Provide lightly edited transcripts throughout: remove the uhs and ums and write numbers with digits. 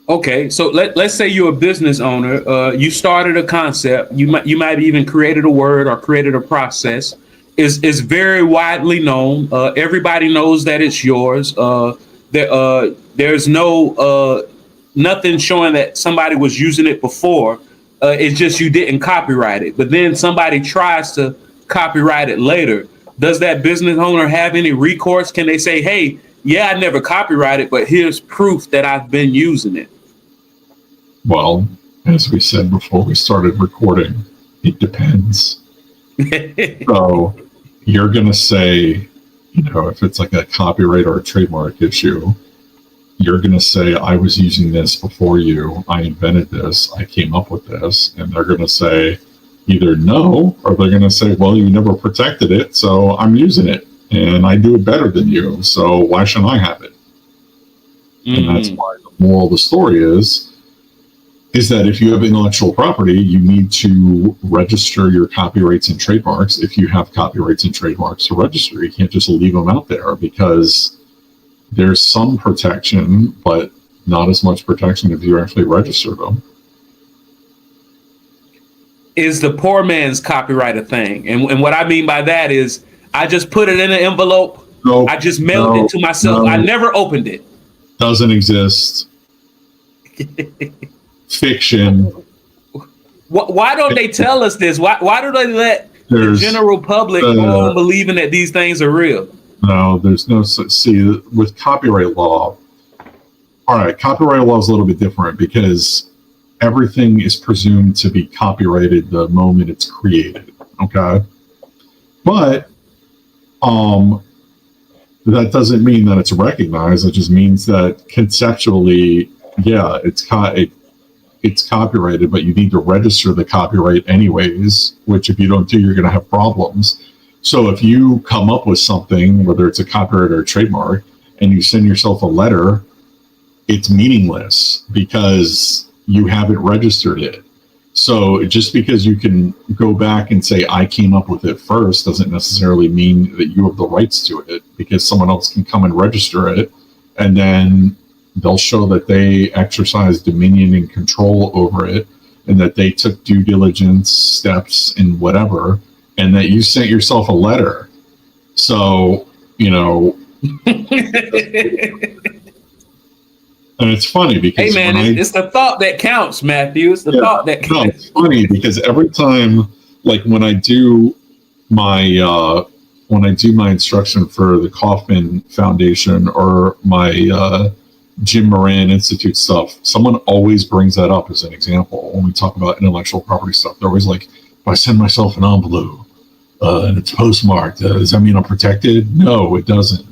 Okay, so let's say you're a business owner. You started a concept. You might even created a word or created a process. Is very widely known. Everybody knows that it's yours. There's no nothing showing that somebody was using it before. It's just you didn't copyright it. But then somebody tries to copyright it later. Does that business owner have any recourse? Can they say, "Hey, yeah, I never copyrighted, but here's proof that I've been using it"? Well, as we said before we started recording, it depends. So you're going to say, if it's like a copyright or a trademark issue, you're going to say, I was using this before you. I invented this. I came up with this. And they're going to say either no, or they're going to say, well, you never protected it, so I'm using it. And I do it better than you. So why shouldn't I have it? And that's why the moral of the story is that if you have intellectual property, you need to register your copyrights and trademarks. If you have copyrights and trademarks to register, you can't just leave them out there, because there's some protection, but not as much protection if you actually register them. Is the poor man's copyright a thing? And what I mean by that is I just put it in an envelope. Nope, I just mailed it to myself. I never opened it. Doesn't exist. Fiction. Why don't they tell us this? Why do they let the general public go on believing that these things are real? No, there's no. See, with copyright law, all right, copyright law is a little bit different because everything is presumed to be copyrighted the moment it's created. Okay, but that doesn't mean that it's recognized. It just means that conceptually, yeah, it's copyrighted, but you need to register the copyright anyways, which if you don't do, you're going to have problems. So if you come up with something, whether it's a copyright or a trademark, and you send yourself a letter, it's meaningless because you haven't registered it. So just because you can go back and say, I came up with it first, doesn't necessarily mean that you have the rights to it, because someone else can come and register it, and then they'll show that they exercise dominion and control over it, and that they took due diligence steps and whatever, and that you sent yourself a letter. So, and it's funny because hey man, it's the thought that counts, Matthew. It's the thought that counts. No, it's funny because every time, like when I do my instruction for the Kauffman Foundation or my Jim Moran Institute stuff, someone always brings that up as an example when we talk about intellectual property stuff. They're always like, if I send myself an envelope and it's postmarked, does that mean I'm protected? No, it doesn't.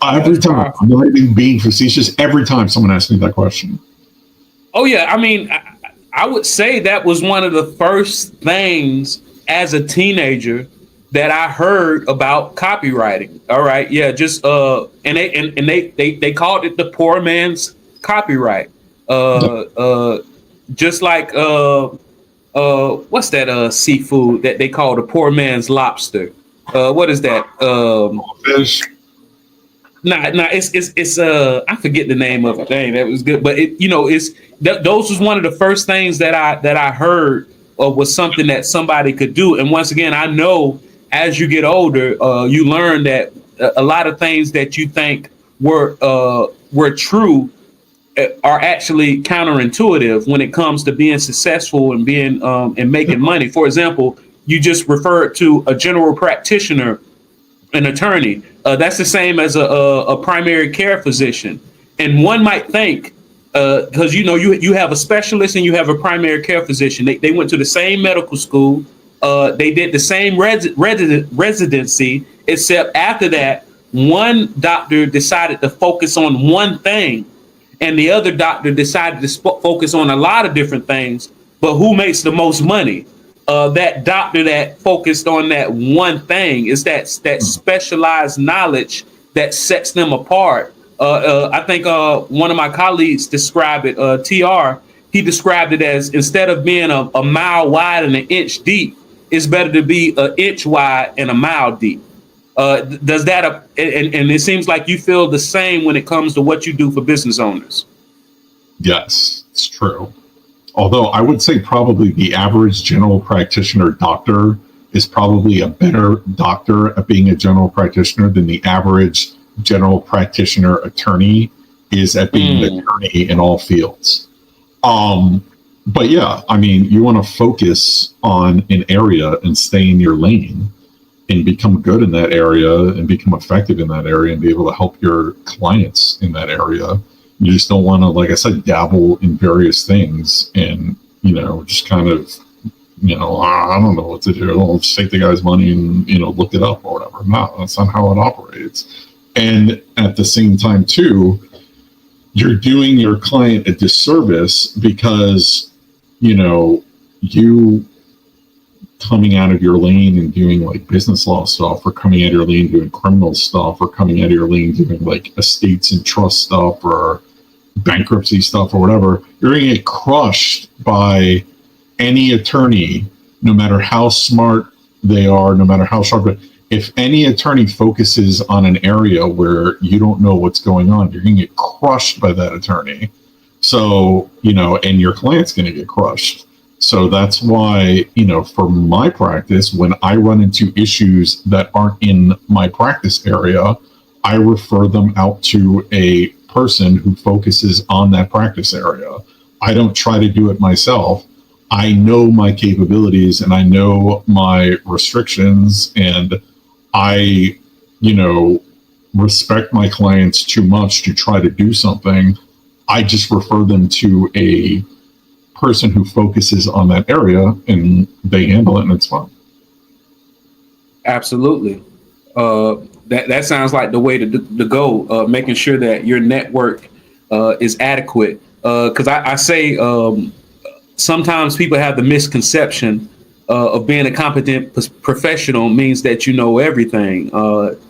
Every time, I'm not even being facetious, every time someone asks me that question. Oh yeah, I mean, I would say that was one of the first things as a teenager that I heard about copywriting. All right, yeah, just and they called it the poor man's copyright. Just like what's that seafood that they call the poor man's lobster? What is that? Fish. It's I forget the name of it. Dang, that was good. But those was one of the first things that I heard was something that somebody could do. And once again, I know as you get older, you learn that a lot of things that you think were true are actually counterintuitive when it comes to being successful and being and making money. For example, you just referred to a general practitioner, an attorney. That's the same as a primary care physician. And one might think, because you have a specialist and you have a primary care physician. They went to the same medical school. They did the same residency, except after that, one doctor decided to focus on one thing, and the other doctor decided to focus on a lot of different things. But who makes the most money? That doctor that focused on that one thing. Is that specialized knowledge that sets them apart. I think one of my colleagues described it, TR, he described it as, instead of being a mile wide and an inch deep, it's better to be an inch wide and a mile deep. Does that, and it seems like you feel the same when it comes to what you do for business owners. Yes, it's true. Although I would say probably the average general practitioner doctor is probably a better doctor at being a general practitioner than the average general practitioner attorney is at being an attorney in all fields. But yeah, I mean, you want to focus on an area and stay in your lane and become good in that area and become effective in that area and be able to help your clients in that area. You just don't want to, like I said, dabble in various things and, just kind of, I don't know what to do. I'll just take the guy's money and, look it up or whatever. No, that's not how it operates. And at the same time, too, you're doing your client a disservice because, you coming out of your lane and doing like business law stuff, or coming out of your lane doing criminal stuff, or coming out of your lane doing like estates and trust stuff or bankruptcy stuff or whatever, you're going to get crushed by any attorney, no matter how smart they are, no matter how sharp. If any attorney focuses on an area where you don't know what's going on, you're going to get crushed by that attorney. So, and your client's going to get crushed. So that's why, for my practice, when I run into issues that aren't in my practice area, I refer them out to a person who focuses on that practice area. I don't try to do it myself. I know my capabilities and I know my restrictions, and I, respect my clients too much to try to do something. I just refer them to a person who focuses on that area and they handle it and it's fun. Absolutely. That sounds like the way to go, making sure that your network is adequate. Because I say sometimes people have the misconception of being a competent professional means that you know everything.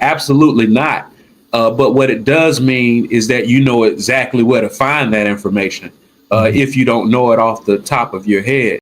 Absolutely not. But what it does mean is that you know exactly where to find that information if you don't know it off the top of your head.